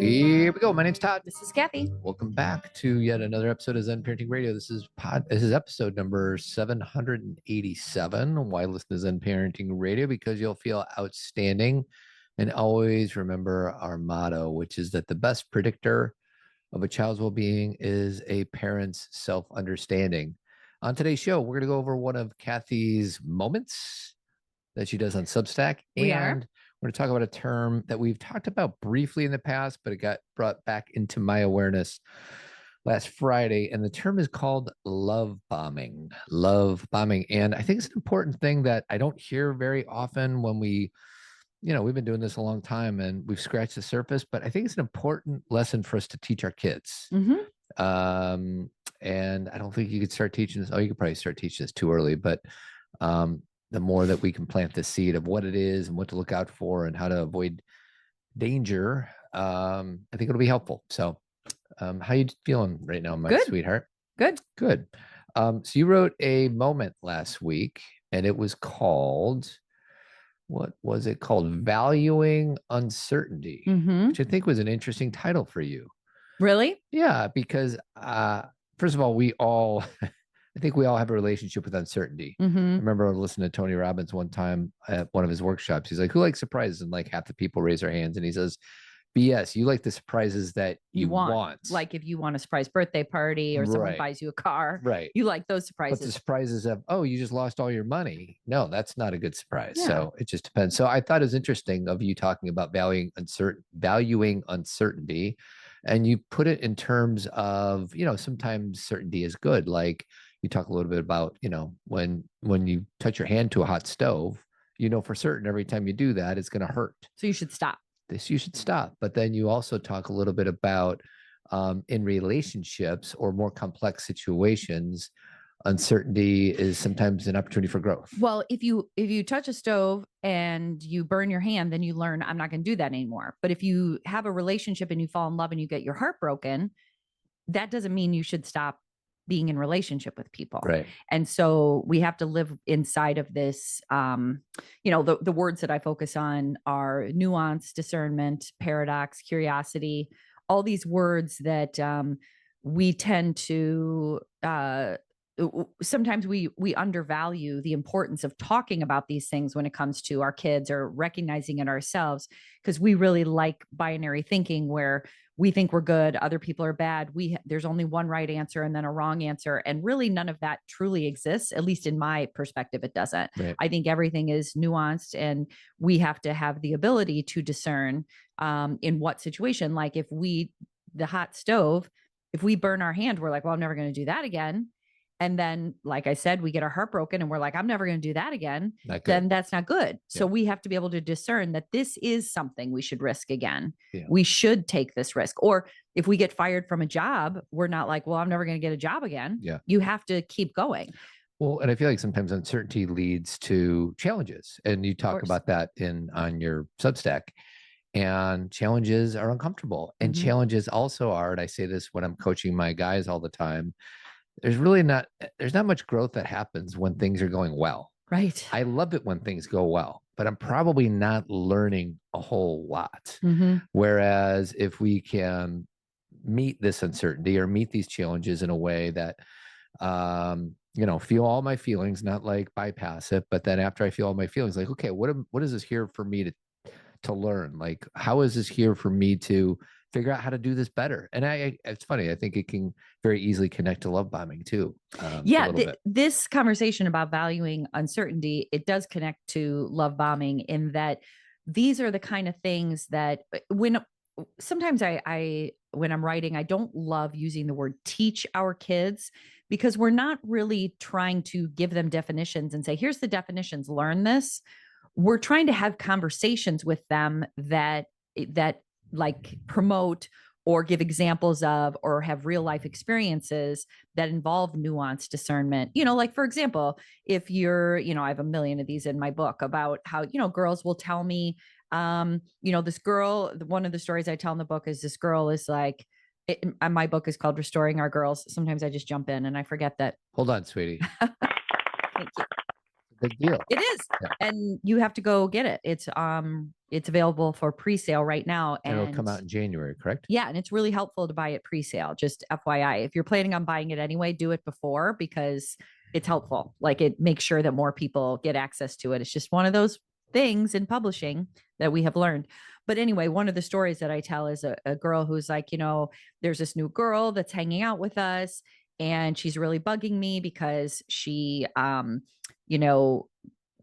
Here we go. My name's Todd. This is Cathy. Welcome back to yet another episode of Zen Parenting Radio. This is episode number 787. Why listen to Zen Parenting Radio? Because you'll feel outstanding. And always remember our motto, which is that the best predictor of a child's well-being is a parent's self-understanding. On today's show, we're going to go over one of Cathy's moments that she does on Substack. We're going to talk about a term that we've talked about briefly in the past, but it got brought back into my awareness last Friday. And the term is called love bombing. Love bombing. And I think it's an important thing that I don't hear very often when we've been doing this a long time and we've scratched the surface, but I think it's an important lesson for us to teach our kids. Mm-hmm. And I don't think you could start teaching this. Oh, you could probably start teaching this too early, but the more that we can plant the seed of what it is and what to look out for and how to avoid danger, I think it'll be helpful. So how you feeling right now, my sweetheart? Good. So you wrote a moment last week and it was called, what was it called? Valuing Uncertainty, which I think was an interesting title for you. Really? Yeah, because first of all, I think we all have a relationship with uncertainty. Mm-hmm. I remember listening to Tony Robbins one time at one of his workshops. He's like, who likes surprises? And like half the people raise their hands. And he says, BS, you like the surprises that you want. Like if you want a surprise birthday party or someone buys you a car, you like those surprises. But the surprises of, oh, you just lost all your money. No, that's not a good surprise. Yeah. So it just depends. So I thought it was interesting of you talking about valuing uncertainty. And you put it in terms of, sometimes certainty is good. Like, you talk a little bit about, when you touch your hand to a hot stove, for certain every time you do that, it's going to hurt. So you should stop. You should stop. But then you also talk a little bit about in relationships or more complex situations, uncertainty is sometimes an opportunity for growth. Well, if you touch a stove and you burn your hand, then you learn, I'm not going to do that anymore. But if you have a relationship and you fall in love and you get your heart broken, that doesn't mean you should stop being in relationship with people. Right. And so we have to live inside of this, the words that I focus on are nuance, discernment, paradox, curiosity, all these words that we tend to, sometimes we undervalue the importance of talking about these things when it comes to our kids or recognizing it ourselves, because we really like binary thinking where we think we're good, other people are bad. There's only one right answer and then a wrong answer. And really none of that truly exists. At least in my perspective, it doesn't. Right. I think everything is nuanced and we have to have the ability to discern in what situation. Like the hot stove, if we burn our hand, we're like, well, I'm never going to do that again. And then, like I said, we get our heart broken and we're like, I'm never going to do that again. Then that's not good. Yeah. So we have to be able to discern that this is something we should risk again. Yeah. We should take this risk. Or if we get fired from a job, we're not like, well, I'm never going to get a job again. Yeah. You have to keep going. Well, and I feel like sometimes uncertainty leads to challenges. And you talk about that on your Substack. And challenges are uncomfortable. And challenges also are, and I say this when I'm coaching my guys all the time, there's not much growth that happens when things are going well. Right. I love it when things go well, but I'm probably not learning a whole lot. Mm-hmm. Whereas if we can meet this uncertainty or meet these challenges in a way that, feel all my feelings, not like bypass it, but then after I feel all my feelings, like, okay, what is this here for me to learn? Like, how is this here for me to figure out how to do this better? And it's funny. I think it can very easily connect to love bombing too. This conversation about valuing uncertainty, it does connect to love bombing in that these are the kind of things that sometimes when I'm writing, I don't love using the word teach our kids because we're not really trying to give them definitions and say, here's the definitions, learn this. We're trying to have conversations with them that like promote or give examples of or have real life experiences that involve nuance, discernment. Like, for example, if you're, I have a million of these in my book about how, girls will tell me, this girl, one of the stories I tell in the book is this girl is like, my book is called Restoring Our Girls. Sometimes I just jump in and I forget that. Hold on, sweetie. Thank you. Big deal. It is. Yeah. And you have to go get it. It's available for pre-sale right now. And it'll come out in January, correct? Yeah. And it's really helpful to buy it pre-sale. Just FYI, if you're planning on buying it anyway, do it before, because it's helpful. Like, it makes sure that more people get access to it. It's just one of those things in publishing that we have learned. But anyway, one of the stories that I tell is a girl who's like, there's this new girl that's hanging out with us, and she's really bugging me because you know,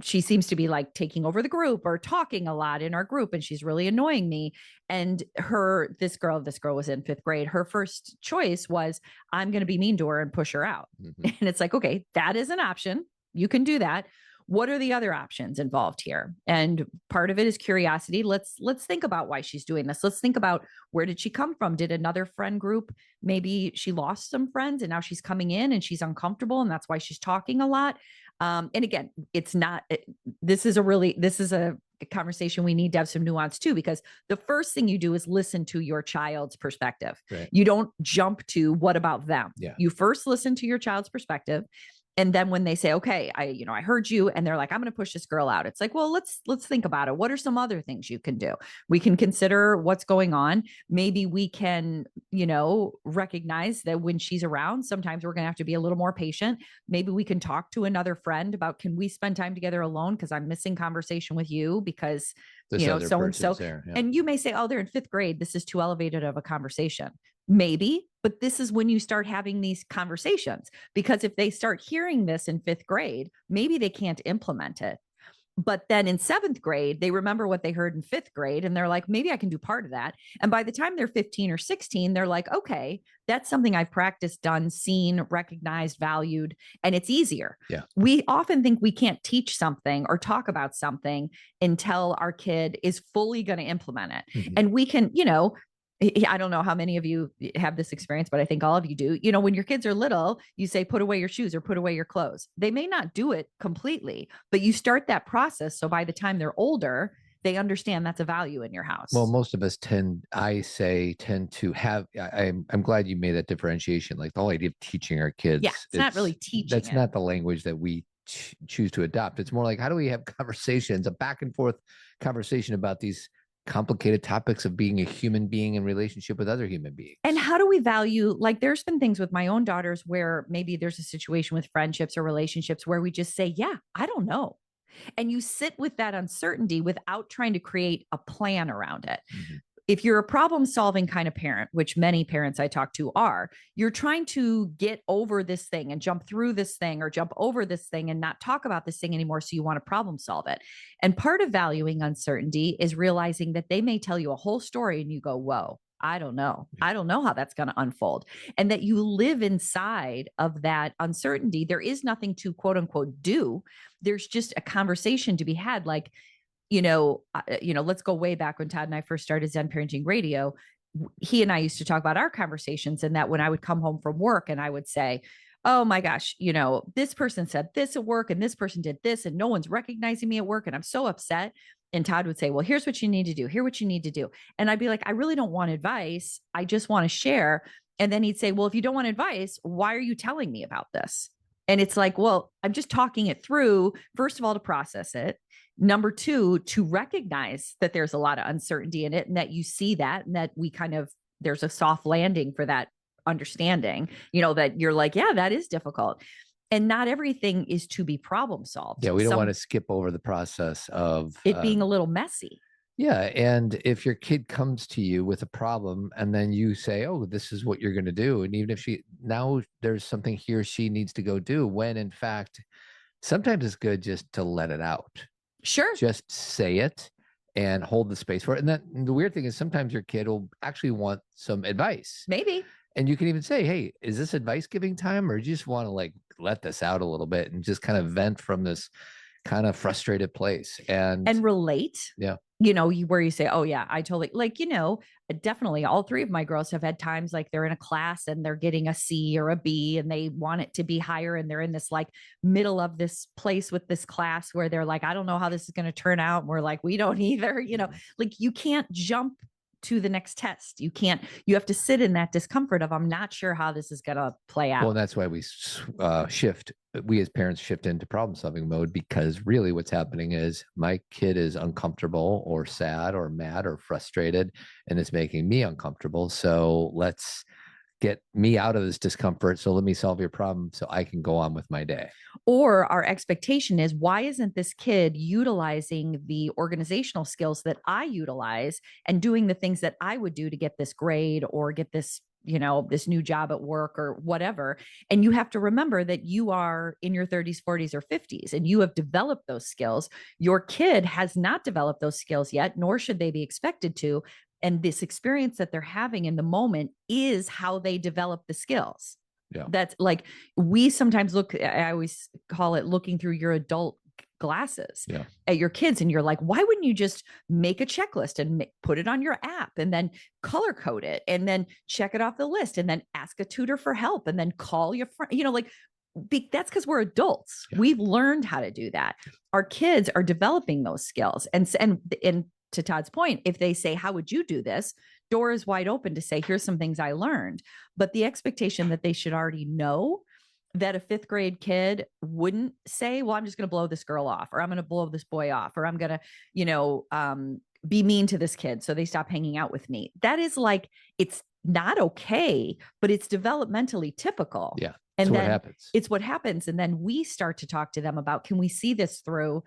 she seems to be like taking over the group or talking a lot in our group, and she's really annoying me. And this girl was in 5th grade. Her first choice was, I'm going to be mean to her and push her out. And it's like, okay, that is an option. You can do that. What are the other options involved here? And part of it is curiosity. Let's think about why she's doing this. Let's think about, where did she come from? Did another friend group, maybe she lost some friends and now she's coming in and she's uncomfortable, and that's why she's talking a lot. And again, this is a conversation we need to have some nuance too, because the first thing you do is listen to your child's perspective. Right. You don't jump to what about them. Yeah. You first listen to your child's perspective. And then when they say, okay, I heard you, and they're like, I'm going to push this girl out. It's like, well, let's think about it. What are some other things you can do? We can consider what's going on. Maybe we can, recognize that when she's around, sometimes we're going to have to be a little more patient. Maybe we can talk to another friend about, can we spend time together alone? Because I'm missing conversation with you because, so-and-so. Yeah. And you may say, oh, they're in 5th grade. This is too elevated of a conversation. Maybe, but this is when you start having these conversations, because if they start hearing this in 5th grade, maybe they can't implement it. But then in 7th grade, they remember what they heard in 5th grade, and they're like, maybe I can do part of that. And by the time they're 15 or 16, they're like, okay, that's something I've practiced, done, seen, recognized, valued, and it's easier. Yeah. We often think we can't teach something or talk about something until our kid is fully going to implement it. Mm-hmm. And we can, I don't know how many of you have this experience, but I think all of you do. When your kids are little, you say, put away your shoes or put away your clothes. They may not do it completely, but you start that process. So by the time they're older, they understand that's a value in your house. Well, most of us tend to have, I'm glad you made that differentiation. Like the whole idea of teaching our kids. Yeah, it's not really teaching. That's not the language that we choose to adopt. It's more like, how do we have conversations, a back and forth conversation about these complicated topics of being a human being in relationship with other human beings. And how do we value, like, there's been things with my own daughters where maybe there's a situation with friendships or relationships where we just say, yeah, I don't know. And you sit with that uncertainty without trying to create a plan around it. Mm-hmm. If you're a problem solving kind of parent, which many parents I talk to are, you're trying to get over this thing and jump through this thing or jump over this thing and not talk about this thing anymore. So you want to problem solve it. And part of valuing uncertainty is realizing that they may tell you a whole story and you go, whoa, I don't know. I don't know how that's going to unfold. And that you live inside of that uncertainty. There is nothing to quote unquote do. There's just a conversation to be had. Like, let's go way back when Todd and I first started Zen Parenting Radio. He and I used to talk about our conversations, and that when I would come home from work and I would say, oh my gosh, this person said this at work and this person did this and no one's recognizing me at work and I'm so upset. And Todd would say, well, here's what you need to do. Here's what you need to do. And I'd be like, I really don't want advice. I just want to share. And then he'd say, well, if you don't want advice, why are you telling me about this? And it's like, well, I'm just talking it through, first of all, to process it. Number two, to recognize that there's a lot of uncertainty in it and that you see that and that there's a soft landing for that understanding, that you're like, yeah, that is difficult. And not everything is to be problem solved. Yeah, we don't want to skip over the process of it being a little messy. Yeah. And if your kid comes to you with a problem and then you say, oh, this is what you're going to do. And even if now there's something he or she needs to go do, when in fact, sometimes it's good just to let it out. Sure. Just say it and hold the space for it. And then the weird thing is sometimes your kid will actually want some advice. Maybe. And you can even say, hey, is this advice giving time? Or do you just want to let this out a little bit and just kind of vent from this kind of frustrated place and relate. Yeah. Where you say, oh yeah, I totally definitely all three of my girls have had times like they're in a class and they're getting a C or a B and they want it to be higher. And they're in this middle of this place with this class where they're like, I don't know how this is going to turn out. And we're like, we don't either, you can't jump to the next test. You have to sit in that discomfort of, I'm not sure how this is going to play out. Well, that's why we we as parents shift into problem solving mode, because really what's happening is my kid is uncomfortable or sad or mad or frustrated, and it's making me uncomfortable. So let's get me out of this discomfort. So let me solve your problem so I can go on with my day. Or our expectation is, why isn't this kid utilizing the organizational skills that I utilize and doing the things that I would do to get this grade or get this, this new job at work or whatever? And you have to remember that you are in your 30s, 40s, or 50s, and you have developed those skills. Your kid has not developed those skills yet, nor should they be expected to. And this experience that they're having in the moment is how they develop the skills. Yeah. That's like, we sometimes I always call it looking through your adult glasses at your kids. And you're like, why wouldn't you just make a checklist and put it on your app and then color code it and then check it off the list and then ask a tutor for help and then call your friend, that's because we're adults. Yeah. We've learned how to do that. Our kids are developing those skills. And to Todd's point, if they say, how would you do this? Door is wide open to say, here's some things I learned. But the expectation that they should already know, that a 5th grade kid wouldn't say, well, I'm just going to blow this girl off, or I'm going to blow this boy off, or I'm going to, be mean to this kid so they stop hanging out with me. That is like, it's not okay, but it's developmentally typical. Yeah. And then what happens. It's what happens. And then we start to talk to them about, can we see this through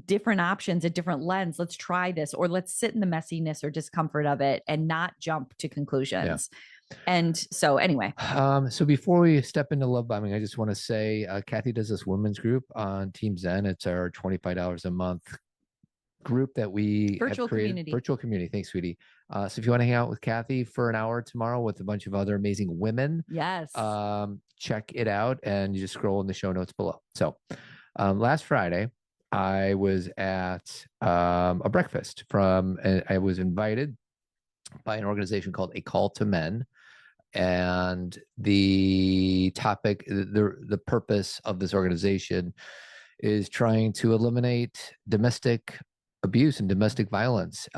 different options, a different lens? Let's try this, or let's sit in the messiness or discomfort of it and not jump to conclusions. Yeah. And so anyway. So before we step into love bombing, I just want to say, Cathy does this women's group on Team Zen. It's our $25 a month group that we virtual community. Virtual community. Thanks, sweetie. So if you want to hang out with Cathy for an hour tomorrow with a bunch of other amazing women, yes, check it out, and you just scroll in the show notes below. So last Friday, I was at a breakfast I was invited by an organization called A Call to Men. And the topic, the purpose of this organization is trying to eliminate domestic abuse and domestic violence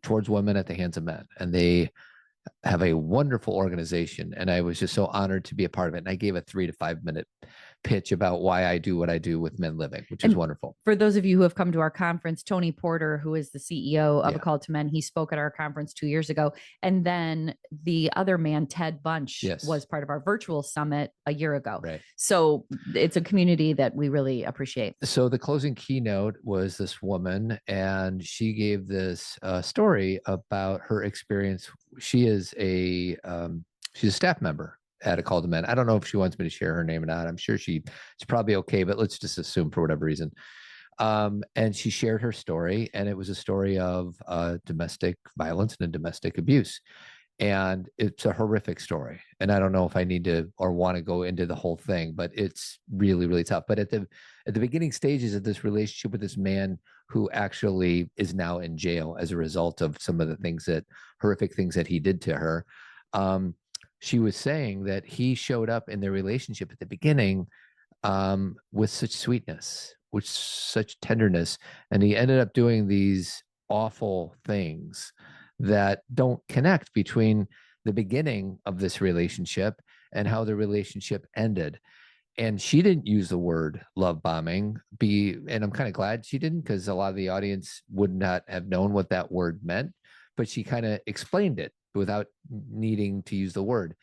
towards women at the hands of men. And they have a wonderful organization. And I was just so honored to be a part of it. And I gave a 3 to 5 minute pitch about why I do what I do with Men Living, which is wonderful. For those of you who have come to our conference, Tony Porter, who is the CEO of A Call to Men, he spoke at our conference 2 years ago. And then the other man, Ted Bunch, was part of our virtual summit a year ago. Right. So it's a community that we really appreciate. So the closing keynote was this woman, and she gave this story about her experience. She's a staff member at A Call to Men. I don't know if she wants me to share her name or not. I'm sure it's probably okay, but let's just assume for whatever reason. And she shared her story, and it was a story of domestic violence and domestic abuse. And it's a horrific story. And I don't know if I need to or want to go into the whole thing, but it's really, really tough. But at the beginning stages of this relationship with this man, who actually is now in jail as a result of some of the horrific things that he did to her, she was saying that he showed up in their relationship at the beginning with such sweetness, with such tenderness, and he ended up doing these awful things that don't connect between the beginning of this relationship and how the relationship ended. And she didn't use the word love bombing, and I'm kind of glad she didn't, because a lot of the audience would not have known what that word meant, but she kind of explained it without needing to use the word.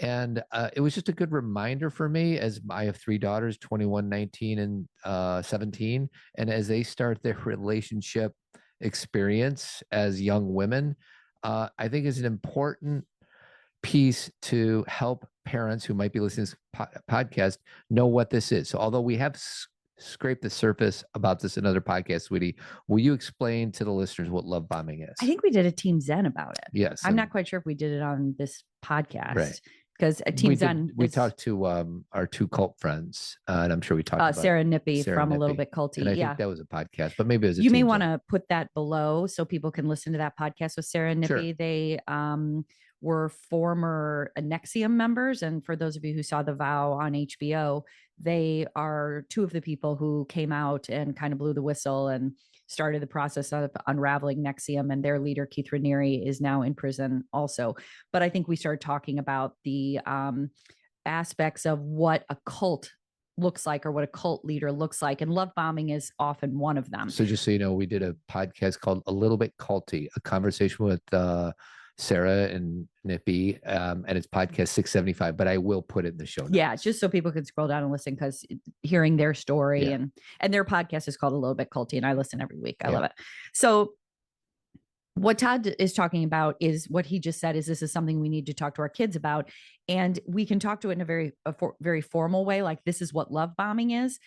And it was just a good reminder for me, as I have 3 daughters, 21, 19, and 17. And as they start their relationship experience as young women, I think is an important piece to help parents who might be listening to this podcast know what this is. So although we have scrape the surface about this in other podcasts, sweetie, will you explain to the listeners what love bombing is? I think we did a Team Zen about it. Yes. I'm not quite sure if we did it on this podcast. Right. Because a Team Zen. We talked to our 2 cult friends, and I'm sure we talked about Sarah Nippy from A Little Bit Culty. And I think that was a podcast, but maybe it was a You may want to put that below so people can listen to that podcast with Sarah Nippy. Sure. They were former Nexium members. And for those of you who saw The Vow on HBO, they are two of the people who came out and kind of blew the whistle and started the process of unraveling Nexium. And their leader, Keith Raniere, is now in prison also. But I think we started talking about the aspects of what a cult looks like, or what a cult leader looks like. And love bombing is often one of them. So just so you know, we did a podcast called A Little Bit Culty, a conversation with Sarah and Nippy, and it's podcast 675, but I will put it in the show notes. Yeah, just so people can scroll down and listen, because hearing their story and their podcast is called A Little Bit Culty, and I listen every week. I love it. So what Todd is talking about is what he just said, is this is something we need to talk to our kids about. And we can talk to it in a very formal way, like this is what love bombing is.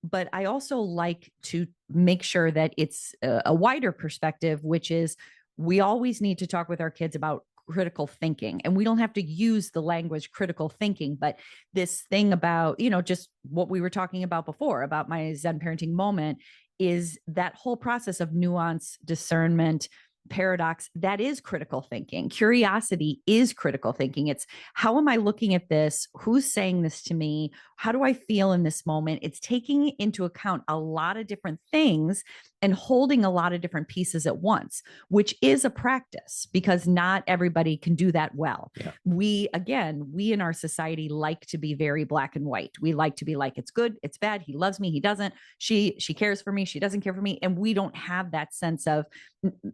But I also like to make sure that it's a wider perspective, which is we always need to talk with our kids about critical thinking. And we don't have to use the language critical thinking, but this thing about, just what we were talking about before, about my Zen parenting moment, is that whole process of nuance, discernment, paradox. That is critical thinking. Curiosity is critical thinking. It's how am I looking at this? Who's saying this to me? How do I feel in this moment? It's taking into account a lot of different things and holding a lot of different pieces at once, which is a practice, because not everybody can do that well. Yeah. We in our society like to be very black and white. We like to be like, it's good, it's bad. He loves me, he doesn't. She cares for me, she doesn't care for me. And we don't have that sense of,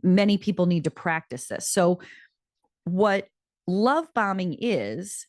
many people need to practice this. So what love bombing is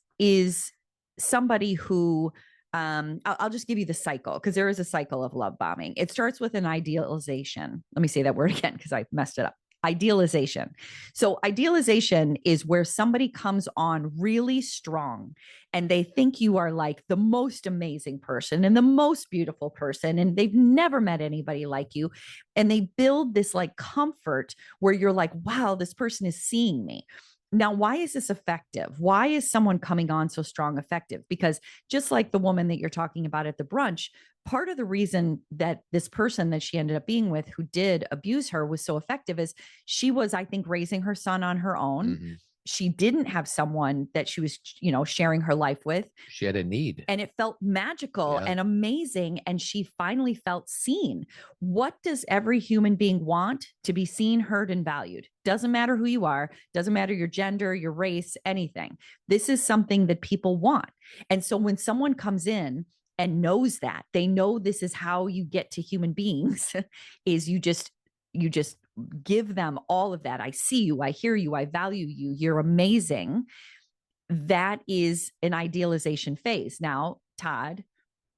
somebody who, I'll just give you the cycle, because there is a cycle of love bombing. It starts with an idealization. Let me say that word again, because I messed it up. Idealization. So idealization is where somebody comes on really strong and they think you are like the most amazing person and the most beautiful person, and they've never met anybody like you. And they build this like comfort where you're like, wow, this person is seeing me. Now, why is this effective? Why is someone coming on so strong effective? Because just like the woman that you're talking about at the brunch, part of the reason that this person that she ended up being with, who did abuse her, was so effective is she was, I think, raising her son on her own. Mm-hmm. She didn't have someone that she was, sharing her life with. She had a need. And it felt magical and amazing. And she finally felt seen. What does every human being want? To be seen, heard, and valued. Doesn't matter who you are. Doesn't matter your gender, your race, anything. This is something that people want. And so when someone comes in and knows that, they know this is how you get to human beings, is you just give them all of that. I see you, I hear you, I value you, you're amazing. That is an idealization phase. Now, Todd,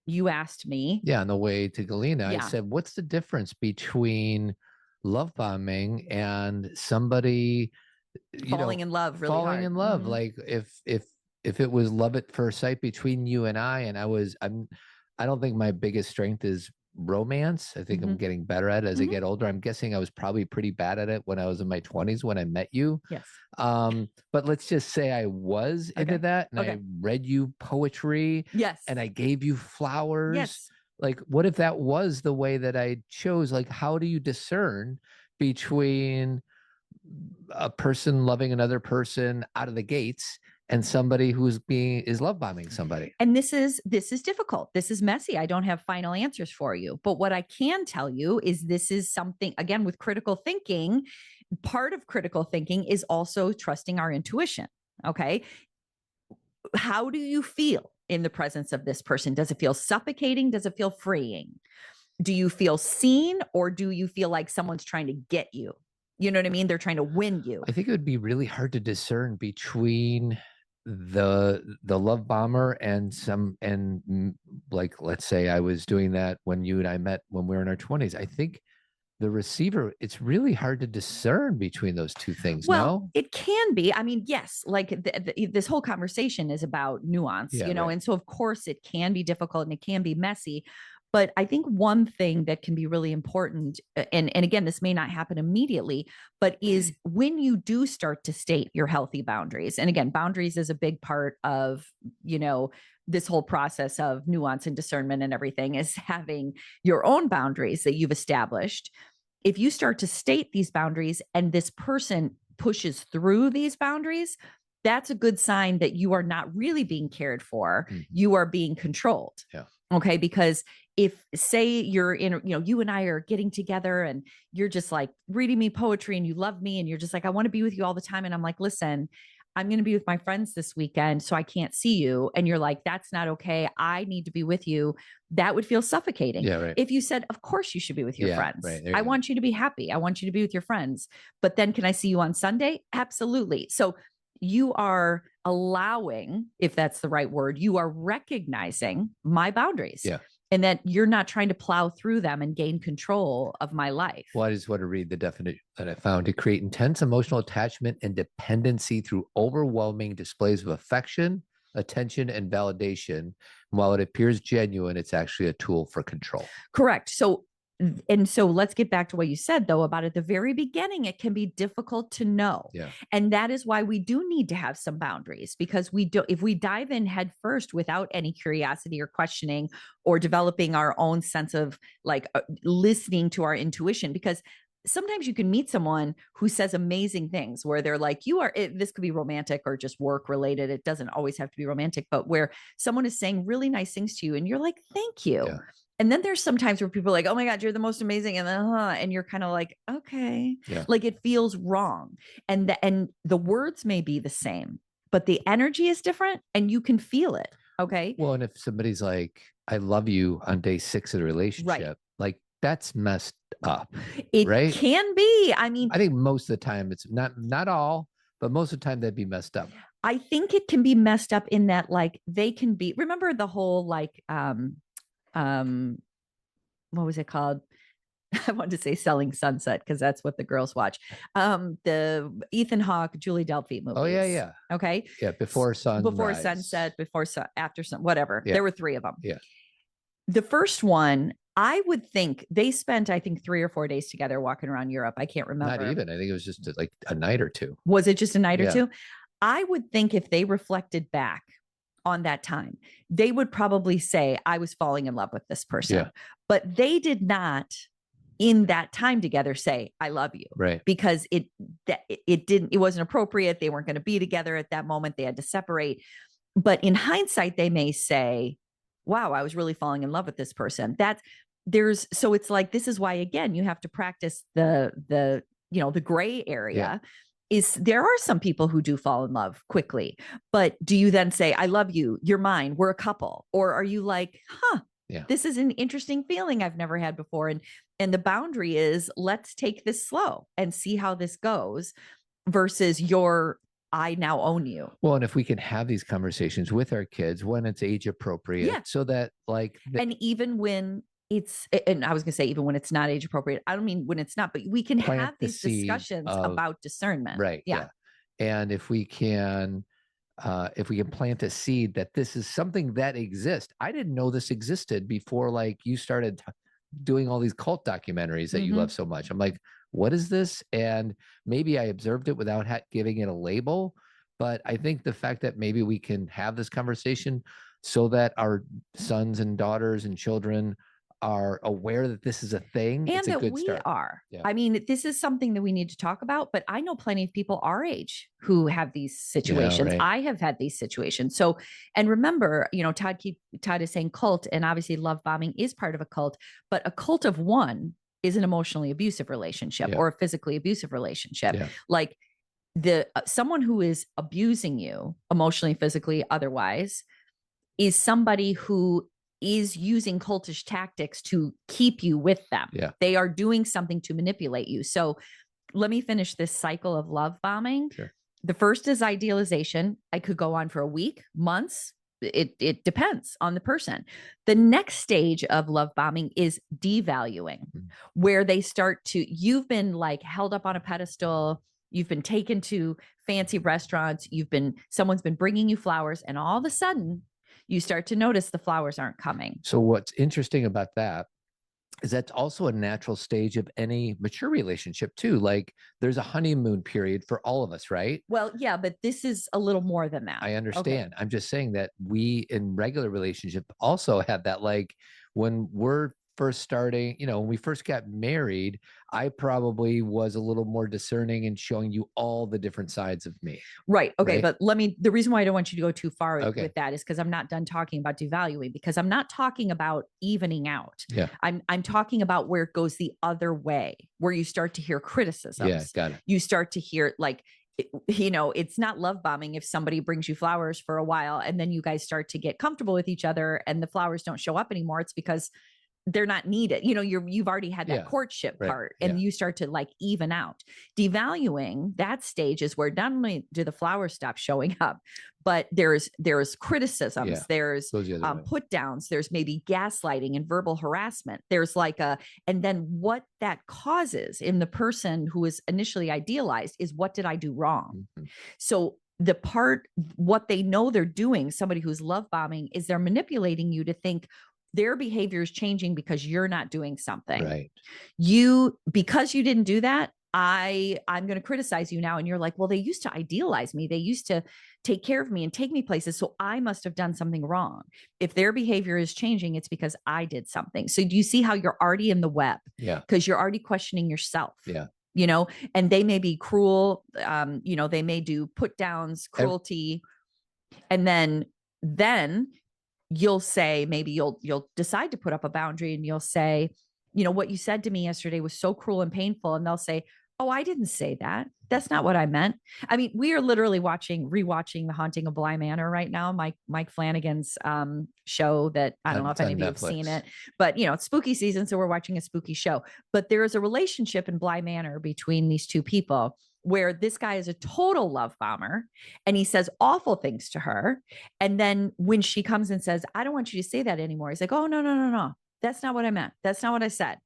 you asked me. Yeah, on the way to Galena, I said, what's the difference between love bombing and somebody falling in love really hard. In love? Mm-hmm. Like if it was love at first sight between you and I don't think my biggest strength is romance. I think I'm getting better at it as I get older. I'm guessing I was probably pretty bad at it when I was in my 20s when I met you. Yes. But let's just say I was into that, and I read you poetry. Yes. And I gave you flowers. Yes. Like, what if that was the way that I chose? Like, how do you discern between a person loving another person out of the gates and somebody who's is love bombing somebody? And this is difficult. This is messy. I don't have final answers for you. But what I can tell you is this is something, again, with critical thinking, part of critical thinking is also trusting our intuition. Okay. How do you feel in the presence of this person? Does it feel suffocating? Does it feel freeing? Do you feel seen, or do you feel like someone's trying to get you? You know what I mean? They're trying to win you. I think it would be really hard to discern between the love bomber and like, let's say I was doing that when you and I met when we were in our 20s. I think the receiver, it's really hard to discern between those two things. Well, it can be. I mean, yes, like this whole conversation is about nuance, and so of course it can be difficult and it can be messy. But I think one thing that can be really important, and again, this may not happen immediately, but is when you do start to state your healthy boundaries. And again, boundaries is a big part of, this whole process of nuance and discernment and everything, is having your own boundaries that you've established. If you start to state these boundaries and this person pushes through these boundaries, that's a good sign that you are not really being cared for. You are being controlled. Yeah. Okay. Because if, say, you're in, you and I are getting together and you're just like reading me poetry and you love me and you're just like, I want to be with you all the time. And I'm like, listen, I'm going to be with my friends this weekend, so I can't see you. And you're like, that's not okay. I need to be with you. That would feel suffocating. Yeah, right. If you said, of course you should be with your friends. Right. I want you to be happy. I want you to be with your friends. But then can I see you on Sunday? Absolutely. So you are allowing, if that's the right word, you are recognizing my boundaries. Yeah. And that you're not trying to plow through them and gain control of my life. Well, I just want to read the definition that I found: to create intense emotional attachment and dependency through overwhelming displays of affection, attention, and validation. And while it appears genuine, it's actually a tool for control. Correct. So let's get back to what you said, though, about at the very beginning, it can be difficult to know. Yeah. And that is why we do need to have some boundaries, because if we dive in head first without any curiosity or questioning or developing our own sense of listening to our intuition, because sometimes you can meet someone who says amazing things where they're like, this could be romantic or just work related. It doesn't always have to be romantic, but where someone is saying really nice things to you and you're like, thank you. Yeah. And then there's some times where people are like, oh my God, you're the most amazing. And then, and you're kind of like, okay, like it feels wrong. And the words may be the same, but the energy is different and you can feel it. Okay. Well, and if somebody's like, I love you on day 6 of the relationship, like that's messed up. It right? Can be. I mean, I think most of the time it's not all, but most of the time that'd be messed up. I think it can be messed up in that, like, they can be, remember the whole, like, what was it called? I wanted to say Selling Sunset because that's what the girls watch. The Ethan Hawke, Julie Delpy movies. Oh yeah. Okay. Yeah. Before sunset, after sun, whatever. Yeah. There were 3 of them. Yeah. The first one, I would think they spent, I think, 3 or 4 days together walking around Europe. I can't remember. Not even. I think it was just like a night or 2. Was it just a night or 2? I would think if they reflected back on that time, they would probably say, I was falling in love with this person. Yeah. But they did not, in that time together, say, I love you. Right. Because it wasn't appropriate. They weren't going to be together at that moment. They had to separate. But in hindsight, they may say, wow, I was really falling in love with this person. So it's like, this is why, again, you have to practice the gray area. Yeah. Is there are some people who do fall in love quickly, but do you then say, I love you, you're mine, we're a couple? Or are you like, this is an interesting feeling I've never had before. And the boundary is, let's take this slow and see how this goes versus I now own you. Well, and if we can have these conversations with our kids when it's age appropriate, so that and even when and I was going to say, even when it's not age appropriate, I don't mean when it's not, but we can have these discussions about discernment. Right. Yeah. And if we can plant a seed that this is something that exists. I didn't know this existed before, you started doing all these cult documentaries that you love so much. I'm like, what is this? And maybe I observed it without giving it a label. But I think the fact that maybe we can have this conversation so that our sons and daughters and children are aware that this is a thing, and it's a that good we start. are. Yeah. I mean, this is something that we need to talk about, but I know plenty of people our age who have these situations. I have had these situations. So, and remember, Todd is saying cult, and obviously love bombing is part of a cult, but a cult of one is an emotionally abusive relationship or a physically abusive relationship. Yeah. Like someone who is abusing you emotionally, physically, otherwise, is somebody who is using cultish tactics to keep you with them. Yeah. They are doing something to manipulate you. So let me finish this cycle of love bombing. Sure. The first is idealization. I could go on for a week, months. It depends on the person. The next stage of love bombing is devaluing, where they start you've been held up on a pedestal. You've been taken to fancy restaurants. Someone's been bringing you flowers, and all of a sudden you start to notice the flowers aren't coming. So what's interesting about that is that's also a natural stage of any mature relationship too. There's a honeymoon period for all of us, right? Well, yeah, but this is a little more than that. I understand. Okay. I'm just saying that we in regular relationship also have that, when we're first starting, when we first got married, I probably was a little more discerning and showing you all the different sides of me. Right. Okay. Right? But the reason why I don't want you to go too far Okay. with that is because I'm not done talking about devaluing, because I'm not talking about evening out. Yeah. I'm talking about where it goes the other way, where you start to hear criticisms. Yeah, got it. You start to hear it's not love bombing if somebody brings you flowers for a while and then you guys start to get comfortable with each other and the flowers don't show up anymore. It's because they're not needed. You've already had that courtship part and you start to like even out. Devaluing, that stage is where not only do the flowers stop showing up, but there's criticisms, there's put downs, there's maybe gaslighting and verbal harassment. There's and then what that causes in the person who is initially idealized is, what did I do wrong? Mm-hmm. So what they know they're doing, somebody who's love bombing, is they're manipulating you to think their behavior is changing because you're not doing something. Right. Because you didn't do that, I'm going to criticize you now. And you're like, well, they used to idealize me. They used to take care of me and take me places. So I must have done something wrong. If their behavior is changing, it's because I did something. So do you see how you're already in the web? Yeah. Because you're already questioning yourself. Yeah. And they may be cruel. They may do put downs, cruelty. And then you'll say, maybe you'll decide to put up a boundary and you'll say, what you said to me yesterday was so cruel and painful. And they'll say, oh, I didn't say that. That's not what I meant. I mean, we are literally rewatching The Haunting of Bly Manor right now. Mike Flanagan's show that I don't know if any of you have seen it, but it's spooky season. So we're watching a spooky show, but there is a relationship in Bly Manor between these two people where this guy is a total love bomber and he says awful things to her. And then when she comes and says, I don't want you to say that anymore, he's like, oh, no. That's not what I meant. That's not what I said.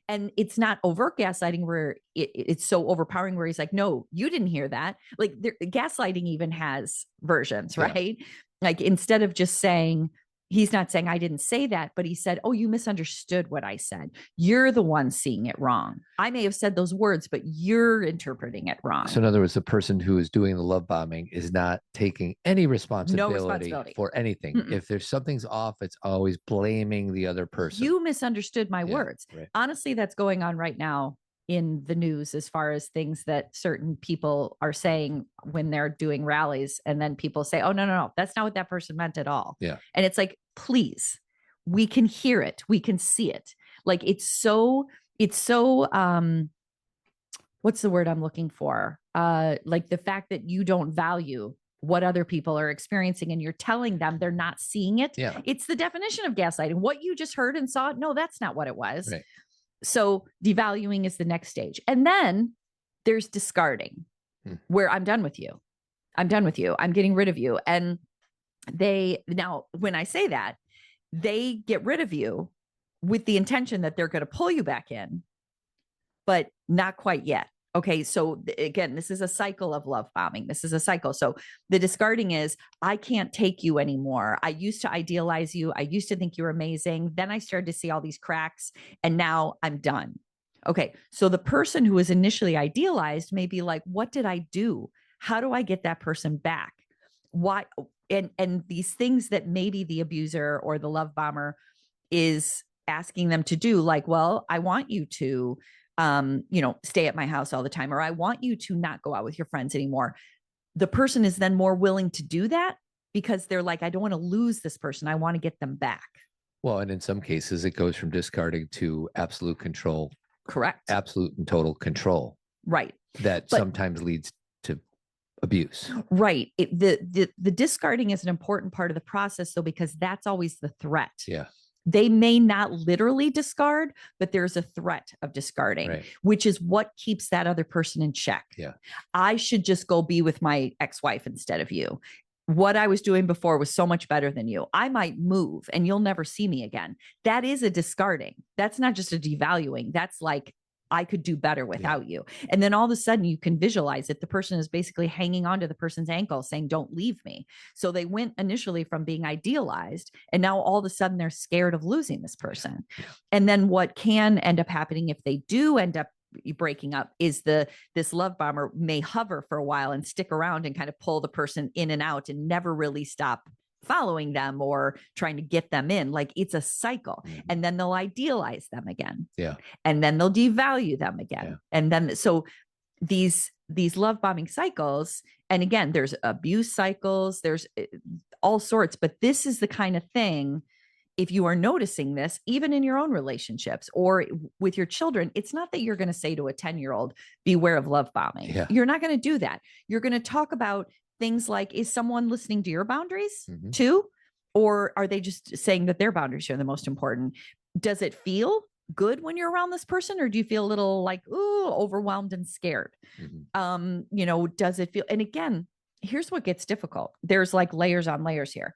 And it's not overt gaslighting where it's so overpowering where he's like, no, you didn't hear that. Like gaslighting even has versions, right? Like instead of just saying, he's not saying I didn't say that, but he said, oh, you misunderstood what I said. You're the one seeing it wrong. I may have said those words, but you're interpreting it wrong. So in other words, the person who is doing the love bombing is not taking any responsibility for anything. Mm-mm. If there's something's off, it's always blaming the other person. You misunderstood my words. Right. Honestly, that's going on right now in the news as far as things that certain people are saying when they're doing rallies. And then people say, oh, no, that's not what that person meant at all. Yeah. And it's like, please, we can hear it. We can see it. Like, it's so, what's the word I'm looking for? Like the fact that you don't value what other people are experiencing and you're telling them they're not seeing it. Yeah. It's the definition of gaslighting. What you just heard and saw, no, that's not what it was. Right. So devaluing is the next stage. And then there's discarding where I'm done with you. I'm getting rid of you. And now when I say that, they get rid of you with the intention that they're going to pull you back in, but not quite yet. Okay. So again, this is a cycle of love bombing. This is a cycle. So the discarding is, I can't take you anymore. I used to idealize you. I used to think you were amazing. Then I started to see all these cracks and now I'm done. Okay. So the person who was initially idealized may be like, what did I do? How do I get that person back? Why? And these things that maybe the abuser or the love bomber is asking them to do, like, well, I want you to stay at my house all the time, or I want you to not go out with your friends anymore. The person is then more willing to do that because they're like, I don't want to lose this person. I want to get them back. Well, and in some cases it goes from discarding to absolute control. Correct. Absolute and total control. Right. That sometimes leads to abuse. Right. The discarding is an important part of the process though, because that's always the threat. Yeah. They may not literally discard, but there's a threat of discarding, right, which is what keeps that other person in check. Yeah. I should just go be with my ex-wife instead of you. What I was doing before was so much better than you. I might move and you'll never see me again. That is a discarding. That's not just a devaluing. That's like, I could do better without you. And then all of a sudden you can visualize it. The person is basically hanging onto the person's ankle saying, don't leave me. So they went initially from being idealized and now all of a sudden they're scared of losing this person. Yeah. And then what can end up happening if they do end up breaking up is this love bomber may hover for a while and stick around and kind of pull the person in and out and never really stop following them or trying to get them in. Like it's a cycle. Mhm. And then they'll idealize them again. Yeah. And then they'll devalue them again. Yeah. And then so these love bombing cycles, and again, there's abuse cycles, there's all sorts, but this is the kind of thing, if you are noticing this, even in your own relationships or with your children, it's not that you're going to say to a 10-year-old, beware of love bombing. Yeah. You're not going to do that. You're going to talk about things like, is someone listening to your boundaries too? Or are they just saying that their boundaries are the most important? Does it feel good when you're around this person, or do you feel a little like, ooh, overwhelmed and scared? Does it feel, and again, here's what gets difficult. There's like layers on layers here.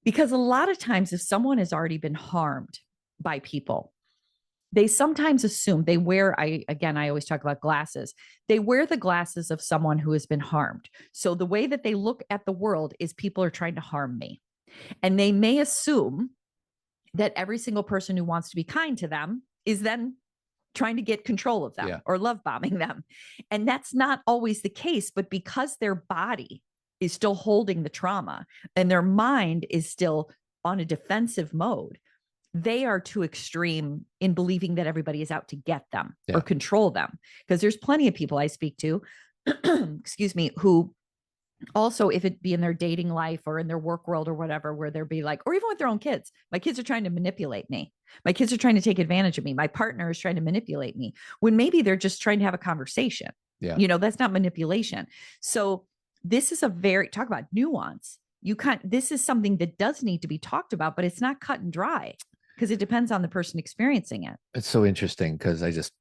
Because a lot of times if someone has already been harmed by people, they sometimes assume they wear, I always talk about glasses. They wear the glasses of someone who has been harmed. So the way that they look at the world is people are trying to harm me. And they may assume that every single person who wants to be kind to them is then trying to get control of them or love bombing them. And that's not always the case, but because their body is still holding the trauma and their mind is still on a defensive mode, they are too extreme in believing that everybody is out to get them or control them. Because there's plenty of people I speak to, excuse me, who also, if it be in their dating life or in their work world or whatever, where they'll be like, or even with their own kids, my kids are trying to manipulate me. My kids are trying to take advantage of me. My partner is trying to manipulate me, when maybe they're just trying to have a conversation. That's not manipulation. So this is talk about nuance. This is something that does need to be talked about, but it's not cut and dry because it depends on the person experiencing it. It's so interesting because I just,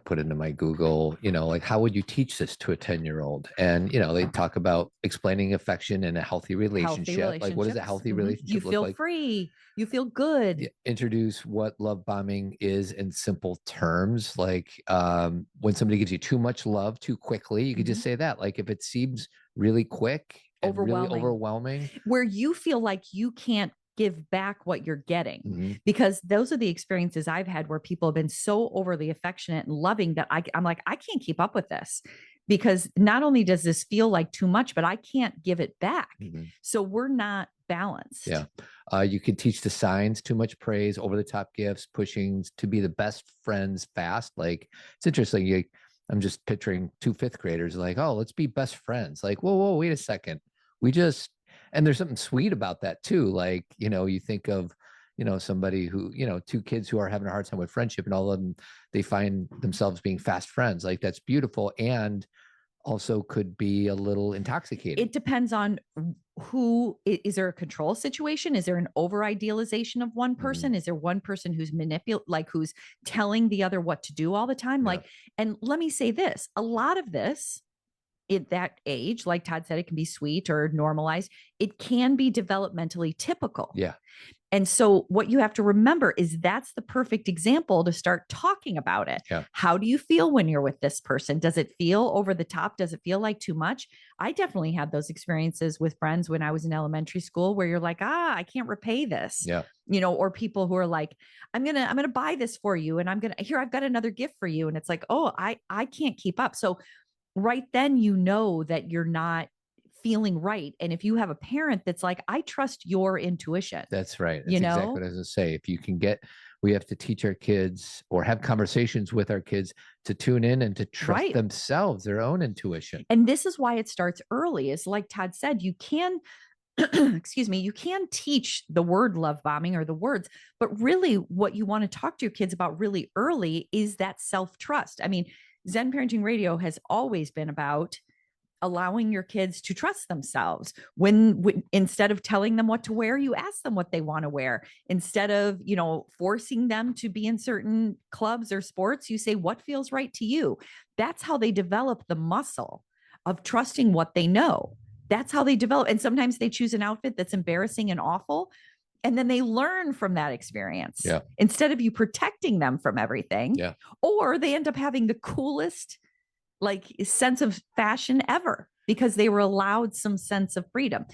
put into my Google, like, how would you teach this to a 10-year-old? And, they talk about explaining affection in a healthy relationship. Like, what does a healthy relationship look like? You feel free. You feel good. Introduce what love bombing is in simple terms. Like, when somebody gives you too much love too quickly, you could just say that. Like, if it seems really quick and really overwhelming, where you feel like you can't give back what you're getting, because those are the experiences I've had where people have been so overly affectionate and loving that I'm like, I can't keep up with this, because not only does this feel like too much, but I can't give it back. So we're not balanced. You could teach the signs: too much praise, over the top gifts, pushing to be the best friends fast. Like, it's interesting. I'm just picturing two fifth graders like, oh, let's be best friends. Like, whoa, wait a second. And there's something sweet about that too. Like, you think of, somebody who, two kids who are having a hard time with friendship, and all of them, they find themselves being fast friends. Like, that's beautiful. And also could be a little intoxicating. It depends on who. Is there a control situation? Is there an over idealization of one person? Is there one person who's who's telling the other what to do all the time? Like, and let me say this, a lot of this at that age, like Todd said, it can be sweet or normalized. It can be developmentally typical. And so what you have to remember is that's the perfect example to start talking about it. How do you feel when you're with this person? Does it feel over the top? Does it feel like too much? I definitely had those experiences with friends when I was in elementary school where you're like, I can't repay this. Or people who are like, I'm going to buy this for you. And I've got another gift for you. And it's like, oh, I can't keep up. So right then, that you're not feeling right. And if you have a parent that's like, I trust your intuition. That's right. That's exactly what I was going to say. If you can we have to teach our kids or have conversations with our kids to tune in and to trust themselves, their own intuition. And this is why it starts early. Is like Todd said, you can, excuse me, you can teach the word love bombing or the words, but really what you want to talk to your kids about really early is that self-trust. I mean, Zen Parenting Radio has always been about allowing your kids to trust themselves. When instead of telling them what to wear, you ask them what they want to wear. Instead of, forcing them to be in certain clubs or sports, you say, what feels right to you? That's how they develop the muscle of trusting what they know. That's how they develop. And sometimes they choose an outfit that's embarrassing and awful, and then they learn from that experience instead of you protecting them from everything. Or they end up having the coolest sense of fashion ever because they were allowed some sense of freedom.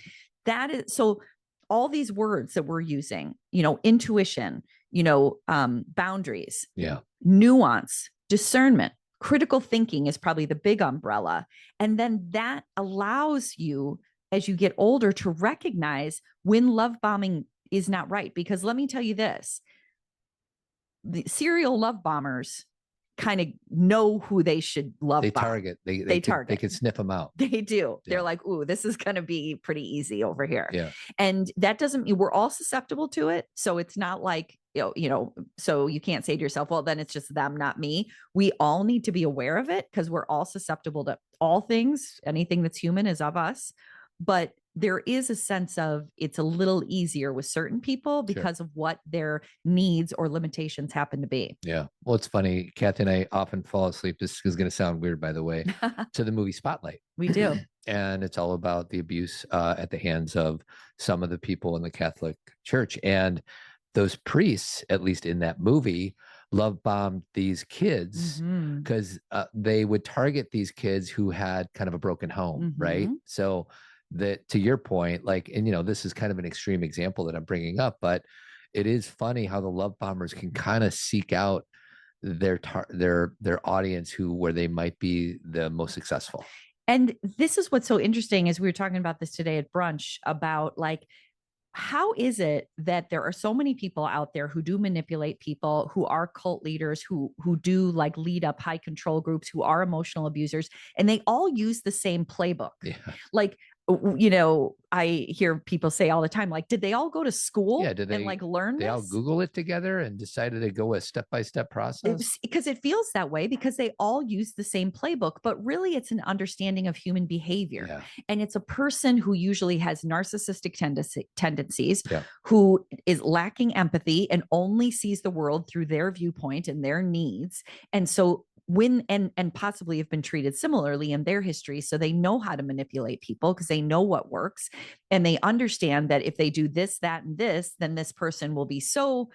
That is, so all these words that we're using, intuition, boundaries, nuance, discernment, critical thinking is probably the big umbrella. And then that allows you as you get older to recognize when love bombing is not right. Because let me tell you this, the serial love bombers kind of know who they should love They bomb. target. They target. They can sniff them out. They do. Yeah. They're like, ooh, this is going to be pretty easy over here. Yeah. And that doesn't mean we're all susceptible to it. So it's not like, so you can't say to yourself, well, then it's just them, not me. We all need to be aware of it because we're all susceptible to all things. Anything that's human is of us. But there is a sense of it's a little easier with certain people because of what their needs or limitations happen to be. Yeah. Well, it's funny. Kathy and I often fall asleep. This is going to sound weird, by the way, to the movie Spotlight. We do. And it's all about the abuse at the hands of some of the people in the Catholic Church. And those priests, at least in that movie, love bombed these kids because they would target these kids who had kind of a broken home, right? So that, to your point, like, and this is kind of an extreme example that I'm bringing up, but it is funny how the love bombers can kind of seek out their audience where they might be the most successful. And this is what's so interesting, as we were talking about this today at brunch, about like, how is it that there are so many people out there who do manipulate people, who are cult leaders, who do like lead up high control groups, who are emotional abusers, and they all use the same playbook? Yeah. Like, I hear people say all the time, like, did they all go to school and like learn they this? all Google it together and decided to go a step-by-step process? Because it feels that way, because they all use the same playbook, but really it's an understanding of human behavior. Yeah. And it's a person who usually has narcissistic tendencies, Yeah. who is lacking empathy and only sees the world through their viewpoint and their needs. And so and possibly have been treated similarly in their history. So they know how to manipulate people because they know what works. And they understand that if they do this, that, and this, then this person will be so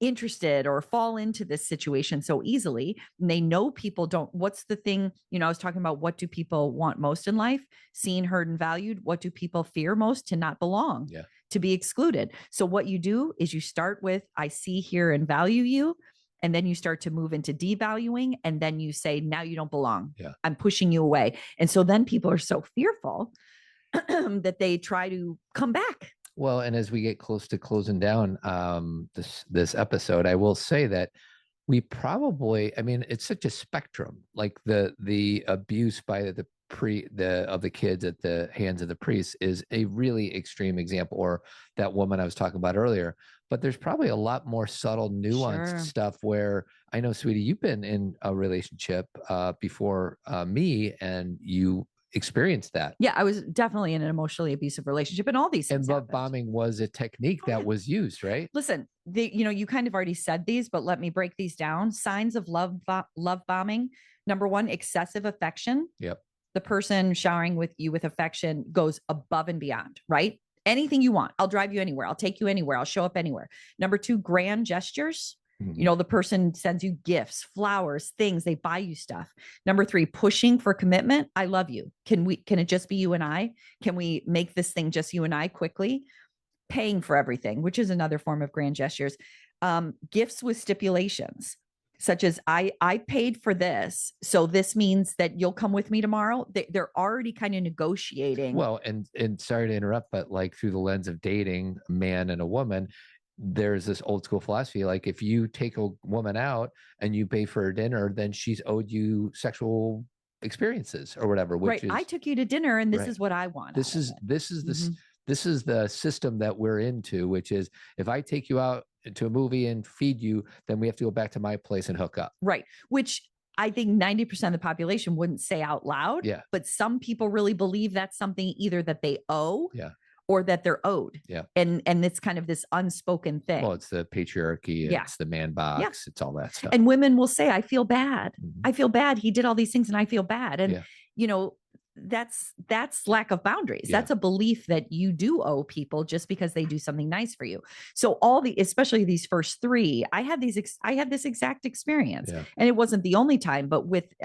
interested or fall into this situation so easily. And they know people don't. What's the thing? I was talking about, what do people want most in life? Seen, heard, and valued. What do people fear most? To not belong, to be excluded. So what you do is you start with, I see, hear, and value you. And then you start to move into devaluing. And then you say, now you don't belong. Yeah. I'm pushing you away. And so then people are so fearful that they try to come back. Well, and as we get close to closing down this episode, I will say that we probably, it's such a spectrum. Like the abuse by of the kids at the hands of the priests is a really extreme example, or that woman I was talking about earlier. But there's probably a lot more subtle, nuanced stuff where, I know, sweetie, you've been in a relationship before me, and you experienced that. Yeah, I was definitely in an emotionally abusive relationship, and all these things. And love bombing was a technique that was used, right? Listen, you kind of already said these, but let me break these down. Signs of love bombing. Number one, excessive affection. Yep. The person showering with you with affection goes above and beyond, right? Anything you want. I'll drive you anywhere. I'll take you anywhere. I'll show up anywhere. Number two, grand gestures. The person sends you gifts, flowers, things, they buy you stuff. Number three, pushing for commitment. I love you. Can it just be you and I? Can we make this thing just you and I quickly? Paying for everything, which is another form of grand gestures. Gifts with stipulations, such as I paid for this, so this means that you'll come with me tomorrow. They're already kind of negotiating. Well, and sorry to interrupt, but like through the lens of dating a man and a woman, there's this old school philosophy. Like, if you take a woman out and you pay for her dinner, then she's owed you sexual experiences or whatever. Which right. is, I took you to dinner, and this is what I want. This is the system that we're into, which is, if I take you out to a movie and feed you, then we have to go back to my place and hook up. Right. Which I think 90% of the population wouldn't say out loud. Yeah. But some people really believe that's something either that they owe. Yeah. Or that they're owed. Yeah. And it's kind of this unspoken thing. Well, it's the patriarchy. It's the man box. Yeah. It's all that stuff. And women will say, I feel bad. I feel bad. He did all these things and I feel bad. And, that's lack of boundaries. That's a belief that you do owe people just because they do something nice for you. So especially these first three, I had this exact experience, and it wasn't the only time, but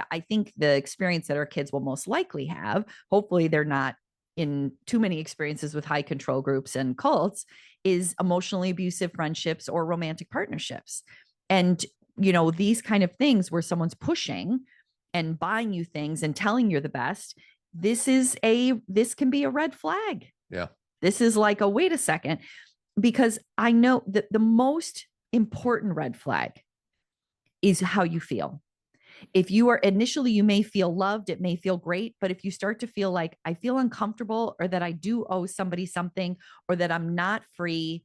I think the experience that our kids will most likely have, hopefully they're not in too many experiences with high control groups and cults, is emotionally abusive friendships or romantic partnerships. And, these kind of things where someone's pushing and buying you things and telling you're the best, this can be a red flag. Yeah. This is like a, wait a second, because I know that the most important red flag is how you feel. If you are initially, you may feel loved, it may feel great, but if you start to feel like I feel uncomfortable, or that I do owe somebody something, or that I'm not free,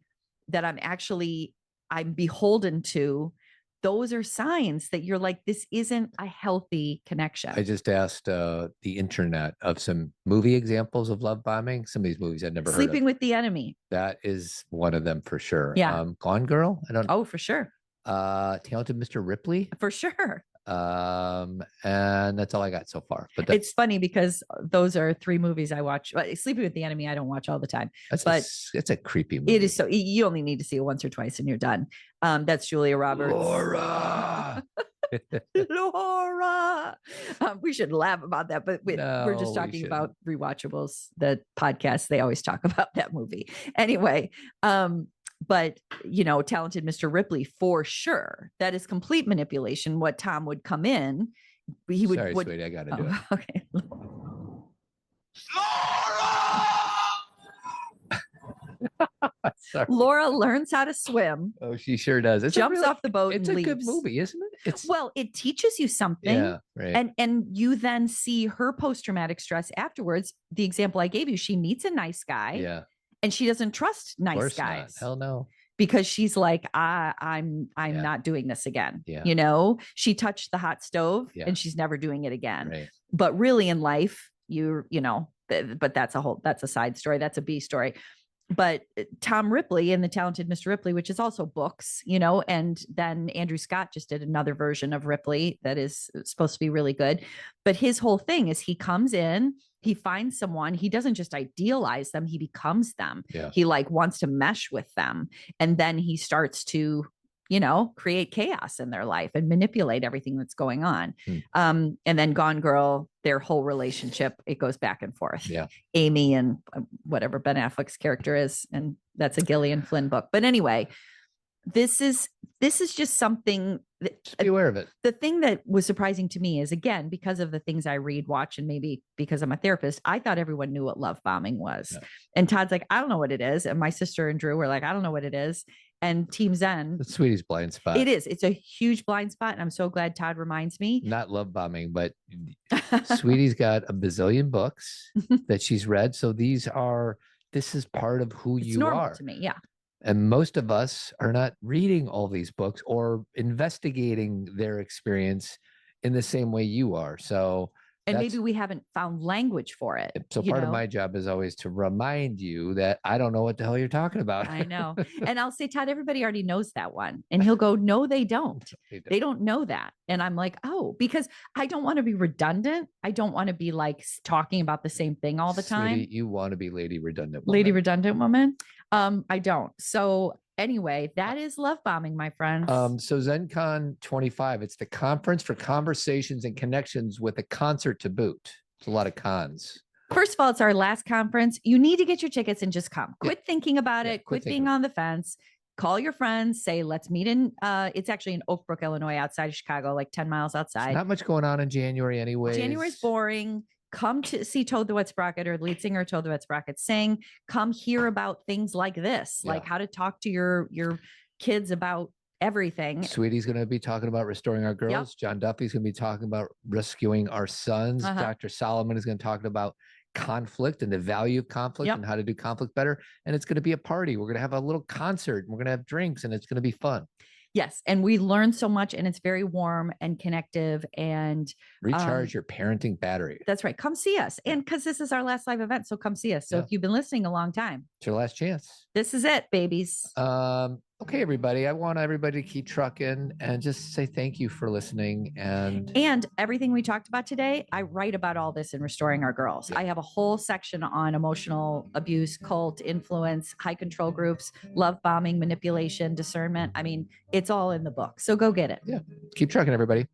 that I'm beholden to, those are signs that you're like, this isn't a healthy connection. I just asked the internet of some movie examples of love bombing. Some of these movies I'd never heard of. Sleeping with the Enemy. That is one of them for sure. Yeah. Gone Girl. I don't. Oh, for sure. Talented Mr. Ripley. For sure. And that's all I got so far. But it's funny because those are 3 movies I watch. Sleeping with the Enemy, I don't watch all the time. It's a creepy movie. It is. So you only need to see it once or twice and you're done. That's Julia Roberts. Laura. Laura. We should laugh about that, but we're just talking about Rewatchables, the podcast. They always talk about that movie. Anyway, but Talented Mr. Ripley, for sure, that is complete manipulation. What Tom would come in, he would. Sorry, sweetie, I got to do it. Okay. Laura learns how to swim. Oh, she sure does. Jumps off the boat. It's and a leaves. good movie, isn't it? It teaches you something. Yeah, right. And you then see her post-traumatic stress afterwards. The example I gave you, she meets a nice guy. Yeah. And she doesn't trust nice guys. Not. Hell no. Because she's like, I'm not doing this again. Yeah. She touched the hot stove and she's never doing it again. Right. But really in life, but that's a side story. That's a B story. But Tom Ripley in The Talented Mr. Ripley, which is also books, and then Andrew Scott just did another version of Ripley that is supposed to be really good. But his whole thing is he comes in, he finds someone, he doesn't just idealize them, he becomes them. Yeah. He wants to mesh with them. And then he starts to, create chaos in their life and manipulate everything that's going on. And then Gone Girl, their whole relationship, it goes back and forth. Yeah. Amy and whatever Ben Affleck's character is. And that's a Gillian Flynn book. But anyway, this is just something that, just be aware of it. The thing that was surprising to me is, again, because of the things I read, watch, and maybe because I'm a therapist, I thought everyone knew what love bombing was. Yeah. And Todd's like, I don't know what it is. And my sister and Drew were like, I don't know what it is. And Team Zen. It's Sweetie's blind spot. It is. It's a huge blind spot. And I'm so glad Todd reminds me. Not love bombing, but Sweetie's got a bazillion books that she's read. So this is part of who you normal are. To me. Yeah. And most of us are not reading all these books or investigating their experience in the same way you are. So, and maybe we haven't found language for it. So part of my job is always to remind you that I don't know what the hell you're talking about. I know. And I'll say, Todd, everybody already knows that one. And he'll go, no, they don't. They don't know that. And I'm like, oh, because I don't want to be redundant. I don't want to be talking about the same thing all the time. Sweetie, you want to be Lady Redundant Woman. Lady Redundant Woman. I don't. So anyway, that is love bombing, my friends. So ZenCon 25, it's the conference for conversations and connections with a concert to boot. It's a lot of cons. First of all, it's our last conference. You need to get your tickets and just come. Quit thinking about it. Quit being on the fence. Call your friends. Say, let's meet in, it's actually in Oak Brook, Illinois, outside of Chicago, 10 miles outside. There's not much going on in January anyway. January's boring. Come to see Toad the Wet Sprocket, or the lead singer of Toad the Wet Sprocket, sing. Come hear about things like this, like how to talk to your kids about everything. Sweetie's going to be talking about restoring our girls. Yep. John Duffy's going to be talking about rescuing our sons. Dr. Solomon is going to talk about conflict and the value of conflict and how to do conflict better. And it's going to be a party. We're going to have a little concert. And we're going to have drinks, and it's going to be fun. Yes. And we learn so much, and it's very warm and connective, and recharge your parenting battery. That's right. Come see us. And because this is our last live event, so come see us. So if you've been listening a long time, it's your last chance. This is it, babies. Okay, everybody. I want everybody to keep trucking and just say thank you for listening. And everything we talked about today, I write about all this in Restoring Our Girls. I have a whole section on emotional abuse, cult, influence, high control groups, love bombing, manipulation, discernment. I mean, it's all in the book. So go get it. Yeah. Keep trucking, everybody.